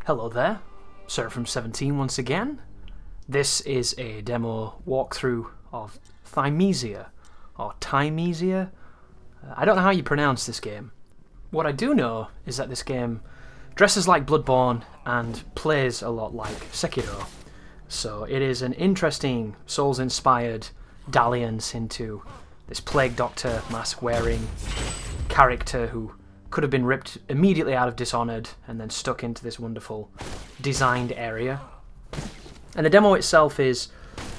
Hello there, Seraphim17 once again. This is a demo walkthrough of Thymesia, or Thymesia. I don't know how you pronounce this game. What I do know is that this game dresses like Bloodborne and plays a lot like Sekiro. So it is an interesting Souls-inspired dalliance into this Plague Doctor mask-wearing character who could have been ripped immediately out of Dishonored and then stuck into this wonderful designed area. And the demo itself is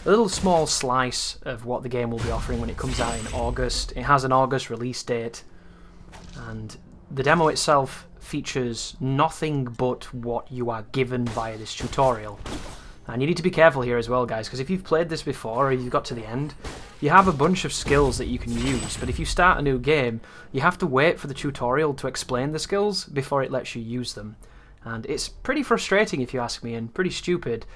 a little small slice of what the game will be offering when it comes out in August. It has an August release date, and the demo itself features nothing but what you are given via this tutorial. And you need to be careful here as well, guys, because if you've played this before or you've got to the end, you have a bunch of skills that you can use, but if you start a new game, you have to wait for the tutorial to explain the skills before it lets you use them. And it's pretty frustrating, if you ask me, and pretty stupid,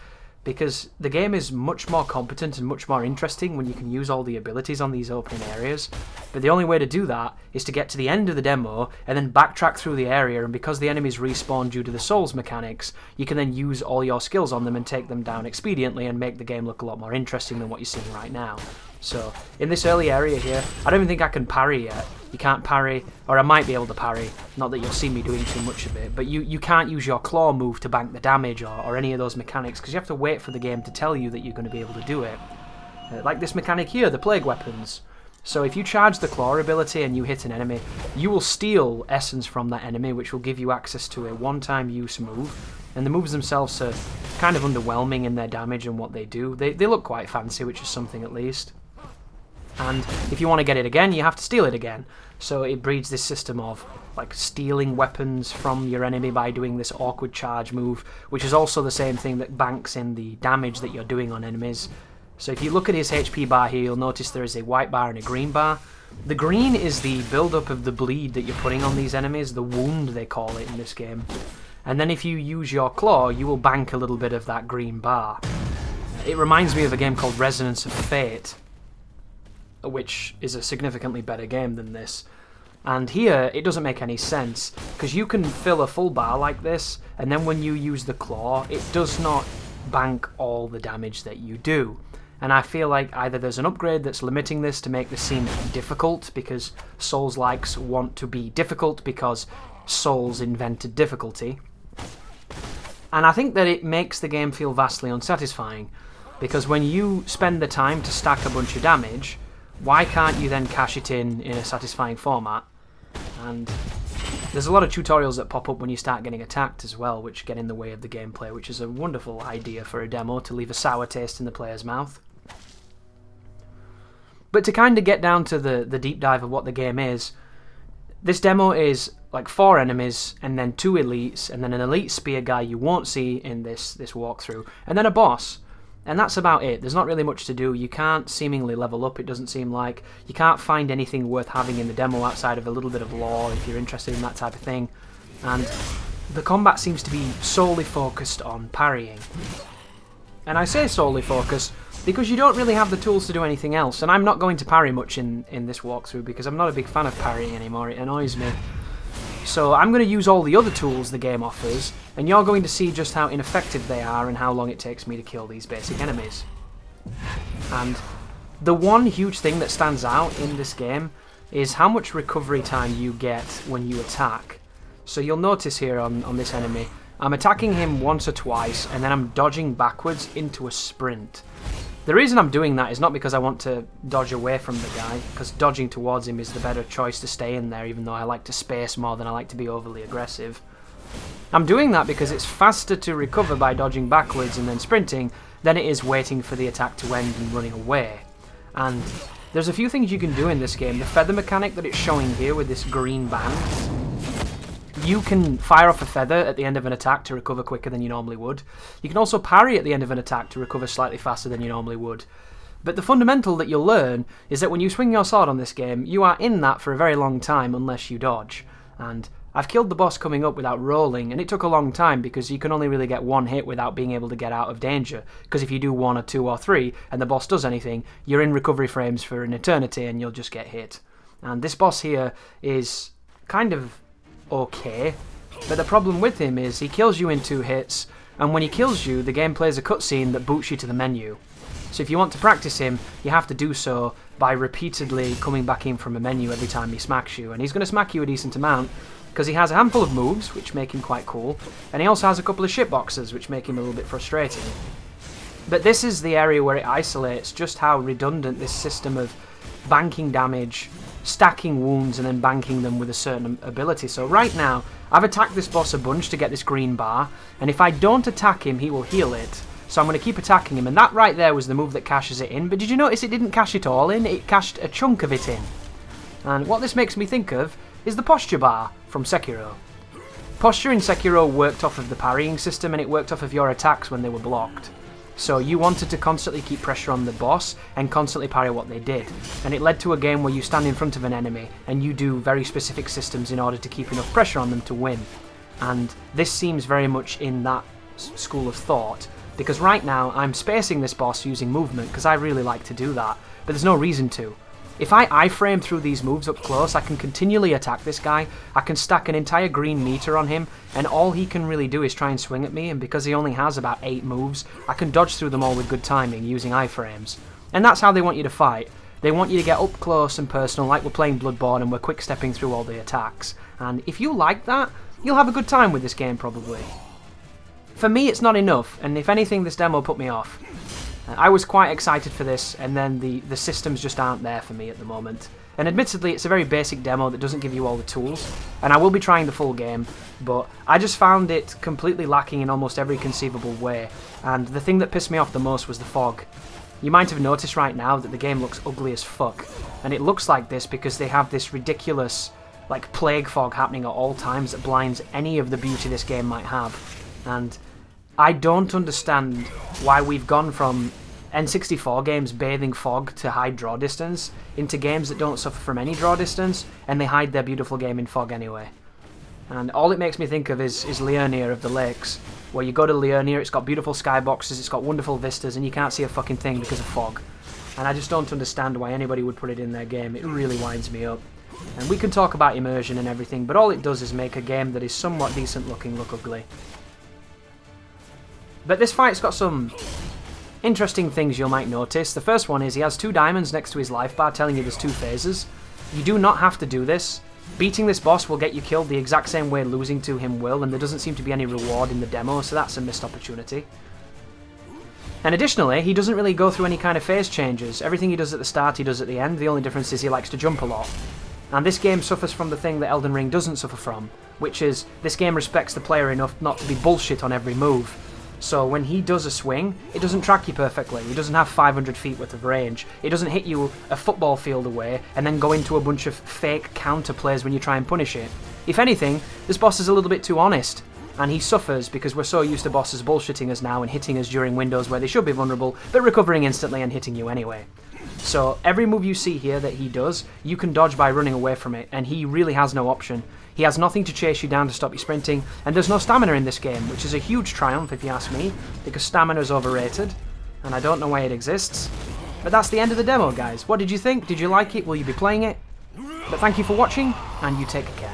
because the game is much more competent and much more interesting when you can use all the abilities on these opening areas. But the only way to do that is to get to the end of the demo and then backtrack through the area, and because the enemies respawn due to the Souls mechanics, you can then use all your skills on them and take them down expediently and make the game look a lot more interesting than what you're seeing right now. So, in this early area here, I don't even think I can parry yet. You can't parry, or I might be able to parry, not that you'll see me doing too much of it, but you can't use your claw move to bank the damage or any of those mechanics, because you have to wait for the game to tell you that you're going to be able to do it. Like this mechanic here, the plague weapons. So if you charge the claw ability and you hit an enemy, you will steal essence from that enemy, which will give you access to a one-time use move. And the moves themselves are kind of underwhelming in their damage and what they do. They look quite fancy, which is something at least. And if you want to get it again, you have to steal it again. So it breeds this system of like stealing weapons from your enemy by doing this awkward charge move, which is also the same thing that banks in the damage that you're doing on enemies. So if you look at his HP bar here, you'll notice there is a white bar and a green bar. The green is the build-up of the bleed that you're putting on these enemies, the wound they call it in this game. And then if you use your claw, you will bank a little bit of that green bar. It reminds me of a game called Resonance of Fate, which is a significantly better game than this. And here, it doesn't make any sense, because you can fill a full bar like this, and then when you use the claw, it does not bank all the damage that you do. And I feel like either there's an upgrade that's limiting this to make this seem difficult, because Souls-likes want to be difficult because Souls invented difficulty. And I think that it makes the game feel vastly unsatisfying, because when you spend the time to stack a bunch of damage, why can't you then cash it in a satisfying format? And there's a lot of tutorials that pop up when you start getting attacked as well, which get in the way of the gameplay, which is a wonderful idea for a demo to leave a sour taste in the player's mouth. But to kind of get down to the deep dive of what the game is, this demo is like 4 enemies, and then 2 elites, and then an elite spear guy you won't see in this walkthrough, and then a boss. And that's about it. There's not really much to do. You can't seemingly level up, it doesn't seem like. You can't find anything worth having in the demo outside of a little bit of lore if you're interested in that type of thing. And the combat seems to be solely focused on parrying. And I say solely focused because you don't really have the tools to do anything else. And I'm not going to parry much in this walkthrough because I'm not a big fan of parrying anymore. It annoys me. So I'm going to use all the other tools the game offers, and you're going to see just how ineffective they are and how long it takes me to kill these basic enemies. And the one huge thing that stands out in this game is how much recovery time you get when you attack. So you'll notice here on this enemy, I'm attacking him once or twice, and then I'm dodging backwards into a sprint. The reason I'm doing that is not because I want to dodge away from the guy, because dodging towards him is the better choice to stay in there, even though I like to space more than I like to be overly aggressive. I'm doing that because it's faster to recover by dodging backwards and then sprinting than it is waiting for the attack to end and running away. And there's a few things you can do in this game. The feather mechanic that it's showing here with this green band, you can fire off a feather at the end of an attack to recover quicker than you normally would. You can also parry at the end of an attack to recover slightly faster than you normally would. But the fundamental that you'll learn is that when you swing your sword on this game, you are in that for a very long time unless you dodge. And I've killed the boss coming up without rolling, and it took a long time because you can only really get one hit without being able to get out of danger. Because if you do 1 or 2 or 3 and the boss does anything, you're in recovery frames for an eternity and you'll just get hit. And this boss here is kind of okay. But the problem with him is he kills you in 2 hits, and when he kills you, the game plays a cutscene that boots you to the menu. So if you want to practice him, you have to do so by repeatedly coming back in from a menu every time he smacks you. And he's going to smack you a decent amount, because he has a handful of moves, which make him quite cool, and he also has a couple of shitboxes, which make him a little bit frustrating. But this is the area where it isolates just how redundant this system of banking damage, stacking wounds, and then banking them with a certain ability. So right now, I've attacked this boss a bunch to get this green bar, and if I don't attack him, he will heal it. So I'm going to keep attacking him, and that right there was the move that cashes it in. But did you notice it didn't cash it all in? It cashed a chunk of it in. And what this makes me think of is the posture bar from Sekiro. Posture in Sekiro worked off of the parrying system, and it worked off of your attacks when they were blocked. So you wanted to constantly keep pressure on the boss and constantly parry what they did. And it led to a game where you stand in front of an enemy and you do very specific systems in order to keep enough pressure on them to win. And this seems very much in that school of thought, because right now I'm spacing this boss using movement because I really like to do that, but there's no reason to. If I iframe through these moves up close, I can continually attack this guy, I can stack an entire green meter on him, and all he can really do is try and swing at me, and because he only has about 8 moves, I can dodge through them all with good timing using iframes. And that's how they want you to fight. They want you to get up close and personal like we're playing Bloodborne and we're quick-stepping through all the attacks. And if you like that, you'll have a good time with this game probably. For me it's not enough, and if anything this demo put me off. I was quite excited for this, and then the systems just aren't there for me at the moment. And admittedly, it's a very basic demo that doesn't give you all the tools, and I will be trying the full game, but I just found it completely lacking in almost every conceivable way, and the thing that pissed me off the most was the fog. You might have noticed right now that the game looks ugly as fuck, and it looks like this because they have this ridiculous, like, plague fog happening at all times that blinds any of the beauty this game might have. And I don't understand why we've gone from N64 games bathing fog to hide draw distance into games that don't suffer from any draw distance, and they hide their beautiful game in fog anyway. And all it makes me think of is Liurnia of the Lakes, where you go to Liurnia, it's got beautiful skyboxes, it's got wonderful vistas, and you can't see a fucking thing because of fog. And I just don't understand why anybody would put it in their game. It really winds me up. And we can talk about immersion and everything, but all it does is make a game that is somewhat decent looking look ugly. But this fight's got some interesting things you might notice. The first one is he has 2 diamonds next to his life bar telling you there's 2 phases. You do not have to do this. Beating this boss will get you killed the exact same way losing to him will, and there doesn't seem to be any reward in the demo, so that's a missed opportunity. And additionally, he doesn't really go through any kind of phase changes. Everything he does at the start, he does at the end. The only difference is he likes to jump a lot. And this game suffers from the thing that Elden Ring doesn't suffer from, which is this game respects the player enough not to be bullshit on every move. So when he does a swing, it doesn't track you perfectly. He doesn't have 500 feet worth of range. It doesn't hit you a football field away and then go into a bunch of fake counter plays when you try and punish it. If anything, this boss is a little bit too honest, and he suffers because we're so used to bosses bullshitting us now and hitting us during windows where they should be vulnerable, but recovering instantly and hitting you anyway. So every move you see here that he does, you can dodge by running away from it, and he really has no option. He has nothing to chase you down to stop you sprinting, and there's no stamina in this game, which is a huge triumph if you ask me, because stamina is overrated, and I don't know why it exists. But that's the end of the demo, guys. What did you think? Did you like it? Will you be playing it? But thank you for watching, and you take care.